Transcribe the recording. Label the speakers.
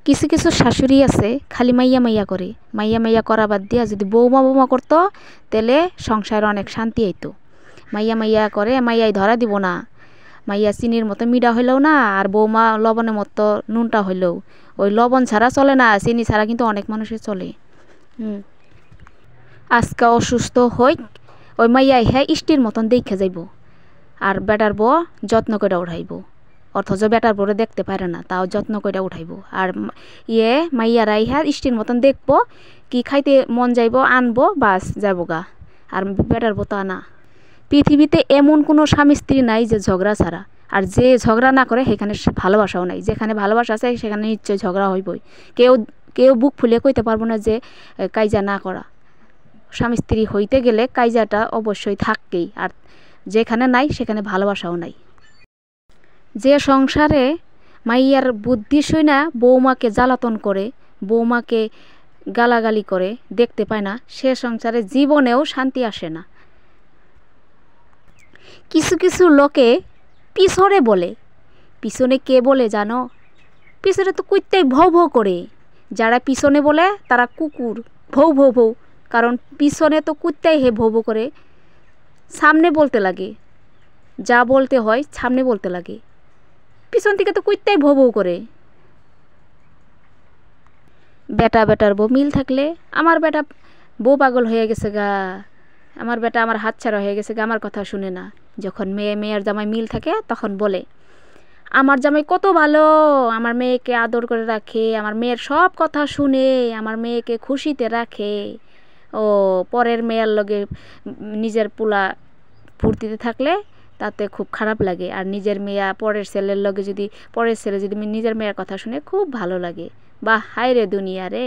Speaker 1: কিছু কিছু শাশুড়ি আছে খালি মাইয়া মাইয়া করে, মাইয়া মাইয়া করা বাদ দিয়া যদি বৌমা বৌমা করতো তাহলে সংসারে অনেক শান্তি হইতো। মাইয়া মাইয়া করে, মাইয়াই ধরা দিব না, মাইয়া চিনির মতো মিঠা হইলেও না, আর বৌমা লবণের মতো নুনটা হইলেও। ওই লবণ ছাড়া চলে না, চিনি ছাড়া কিন্তু অনেক মানুষের চলে। আজকে অসুস্থ হই ওই মাইয়াই হ্যাঁ ইষ্টির মতন দেখে যাইব, আর বেটার বউ যত্ন করে উঠাইব, অথচ বেটার বউরে দেখতে পারে না, তাও যত্ন করে উঠাইব। আর মাইয়ারাই হ্যাঁ ইষ্টির মতন দেখবো, কি খাইতে মন যাইব আনবো, বাস যাবো গা। আর বেটার বউ তা না। পৃথিবীতে এমন কোনো স্বামী স্ত্রী নাই যে ঝগড়া ছাড়া, আর যে ঝগড়া না করে সেখানে ভালোবাসাও নাই। যেখানে ভালোবাসা আছে সেখানে নিশ্চয়ই ঝগড়া হইবই। কেউ কেউ বুক ফুলে কইতে পারবো না যে কাইজা না করা। স্বামী স্ত্রী হইতে গেলে কাইজাটা অবশ্যই থাকবেই, আর যেখানে নাই সেখানে ভালোবাসাও নাই। যে সংসারে মাইয়ার বুদ্ধি শুইনা বৌমাকে জ্বালাতন করে, বৌমাকে গালাগালি করে দেখতে পায় না, সে সংসারে জীবনেও শান্তি আসে না। কিছু কিছু লোকে পিছনে বলে, পিছনে কে বলে জানো? পিছনে তো কুত্তাই ভৌ ভৌ করে। যারা পিছনে বলে তারা কুকুর, ভৌ ভৌ ভৌ। কারণ পিছনে তো কুত্তাই হে ভৌ ভৌ করে, সামনে বলতে লাগে, যা বলতে হয় সামনে বলতে লাগে। পিছন থেকে তো কুত্তাই ভৌ ভৌ করে। বেটা বেটার বউ মিল থাকলে, আমার বেটা বউ পাগল হয়ে গেছে গা, আমার বেটা আমার হাতছাড়া হয়ে গেছে গা, আমার কথা শুনে না। যখন মেয়ের জামাই মিল থাকে তখন বলে আমার জামাই কত ভালো, আমার মেয়েকে আদর করে রাখে, আমার মেয়ের সব কথা শুনে, আমার মেয়েকে খুশিতে রাখে। ও পরের মেয়ের লগে নিজের পোলা ফুর্তিতে থাকলে তাতে খুব খারাপ লাগে, আর নিজের মেয়ে পরের ছেলের লগে যদি, পরের ছেলে যদি নিজের মেয়ের কথা শুনে খুব ভালো লাগে। বাহ, হায় রে দুনিয়া রে।